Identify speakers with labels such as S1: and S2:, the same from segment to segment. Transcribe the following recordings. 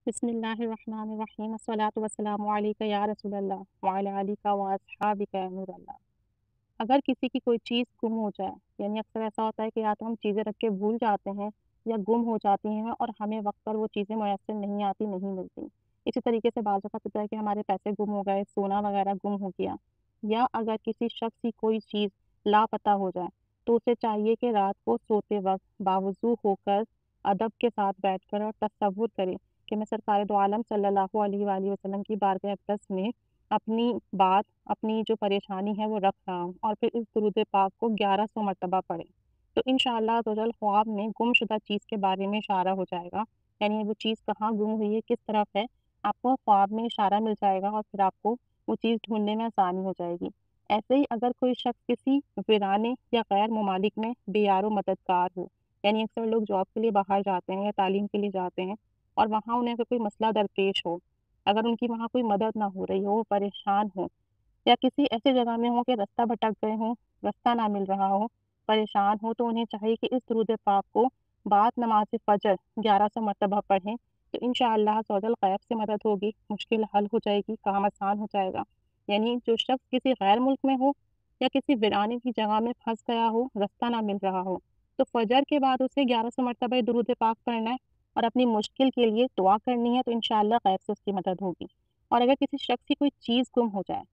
S1: بسم اللہ الرحمن الرحیم الصلاۃ والسلام علیک یا رسول اللہ وعلی آلک و اصحابک یا نور اللہ۔ اگر کسی کی کوئی چیز گم ہو جائے، یعنی اکثر ایسا ہوتا ہے کہ یا تو ہم چیزیں رکھ کے بھول جاتے ہیں یا گم ہو جاتی ہیں اور ہمیں وقت پر وہ چیزیں میسر نہیں آتی، نہیں ملتی۔ اسی طریقے سے بعض اوقات ہوتا ہے کہ ہمارے پیسے گم ہو گئے، سونا وغیرہ گم ہو گیا، یا اگر کسی شخص کی کوئی چیز لاپتہ ہو جائے تو اسے چاہیے کہ رات کو سوتے وقت باوضو ہو کر ادب کے ساتھ بیٹھ کر اور تصور کرے کہ میں سرکار دو عالم صلی اللہ علیہ وآلہ وسلم کی بارگاہ اقدس میں اپنی بات، اپنی جو پریشانی ہے وہ رکھ رہا ہوں، اور پھر اس درود پاک کو 1100 مرتبہ پڑھے تو انشاءاللہ عزوجل خواب میں گم شدہ چیز کے بارے میں اشارہ ہو جائے گا، یعنی وہ چیز کہاں گم ہوئی ہے، کس طرف ہے، آپ کو خواب میں اشارہ مل جائے گا اور پھر آپ کو وہ چیز ڈھونڈنے میں آسانی ہو جائے گی۔ ایسے ہی اگر کوئی شخص کسی ویرانے یا غیر ممالک میں بے یار و مددگار ہو، یعنی اکثر لوگ جاب کے لیے باہر جاتے ہیں یا تعلیم کے لیے جاتے ہیں اور وہاں انہیں اگر کوئی مسئلہ درپیش ہو، اگر ان کی وہاں کوئی مدد نہ ہو رہی ہو، وہ پریشان ہو، یا کسی ایسی جگہ میں ہوں کہ رستہ بھٹک گئے ہوں، رستہ نہ مل رہا ہو، پریشان ہو، تو انہیں چاہیے کہ اس درود پاک کو بعد نماز فجر 1100 مرتبہ پڑھیں تو انشاءاللہ عزوجل غیب سے مدد ہوگی، مشکل حل ہو جائے گی، کام آسان ہو جائے گا۔ یعنی جو شخص کسی غیر ملک میں ہو یا کسی ویرانے کی جگہ میں پھنس گیا ہو، رستہ نہ مل رہا ہو، تو فجر کے بعد اسے 1100 مرتبہ درود پاک پڑھنا ہے اور اپنی مشکل کے لیے دعا کرنی ہے تو انشاءاللہ غیب سے اس کی مدد ہوگی۔ اور اگر کسی شخص کی کوئی چیز گم ہو جائے،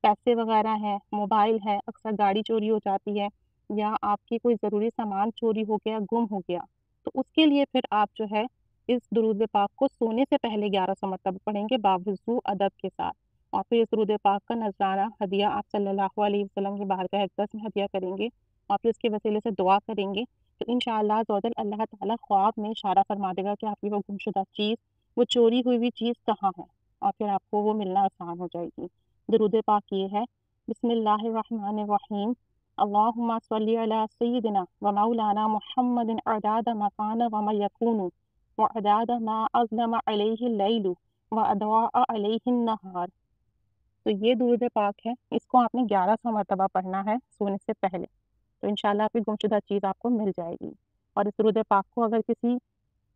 S1: پیسے وغیرہ ہیں، موبائل ہے، اکثر گاڑی چوری ہو جاتی ہے، یا آپ کی کوئی ضروری سامان چوری ہو گیا، گم ہو گیا، تو اس کے لیے پھر آپ جو ہے اس درود پاک کو سونے سے پہلے 1100 مرتبہ پڑھیں گے باوضو ادب کے ساتھ، اور پھر اس درود پاک کا نذرانہ ہدیہ آپ صلی اللہ علیہ وسلم کی بارگاہ اقدس میں ہدیہ کریں گے اور پھر اس کے وسیلے سے دعا کریں گے تو انشاءاللہ عزوجل اللہ تعالیٰ خواب میں اشارہ فرما دے گا کہ آپ کی وہ گم شدہ چیز، وہ چوری ہوئی ہوئی چیز کہاں ہے، اور پھر آپ کو وہ ملنا آسان ہو جائے گی۔ درود پاک یہ ہے: بسم اللہ الرحمن الرحیم، اللہم صلی علی سیدنا و مولانا محمد عداد ما کان و ما یکون و عداد ما اظلم علیہ اللیل و اضاء علیہ النہار۔ تو یہ درود پاک ہے، اس کو آپ نے 1100 مرتبہ پڑھنا ہے سونے سے پہلے، تو انشاءاللہ آپ کی گمشدہ چیز آپ کو مل جائے گی۔ اور اس درود پاک کو اگر کسی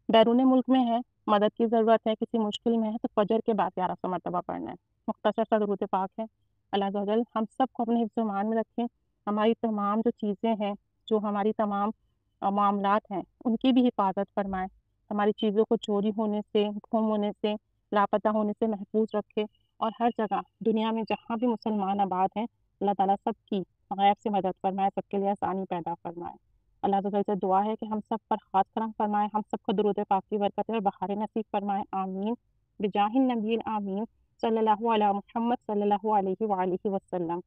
S1: بیرون ملک میں ہے، مدد کی ضرورت ہے، کسی مشکل میں ہے، تو فجر کے بعد 1100 مرتبہ پڑھنا ہے۔ مختصر سا درود پاک ہے۔ اللہ عز و جل ہم سب کو اپنے حفظ و ایمان میں رکھیں، ہماری تمام جو چیزیں ہیں، جو ہماری تمام معاملات ہیں، ان کی بھی حفاظت فرمائے، ہماری چیزوں کو چوری ہونے سے، گم ہونے سے، لاپتہ ہونے سے محفوظ رکھے، اور ہر جگہ دنیا میں جہاں بھی مسلمان آباد ہیں، اللہ تعالیٰ سب کی غیب سے مدد فرمائے، سب کے لیے آسانی پیدا فرمائے۔ اللہ عز و جل سے دعا ہے کہ ہم سب پر خاص کرم فرمائے، ہم سب کو درود پاک کی برکت اور بہار نصیب فرمائے، آمین بجاہ النبی آمین صلی اللہ علیہ محمد صلی اللہ علیہ وآلہ وسلم۔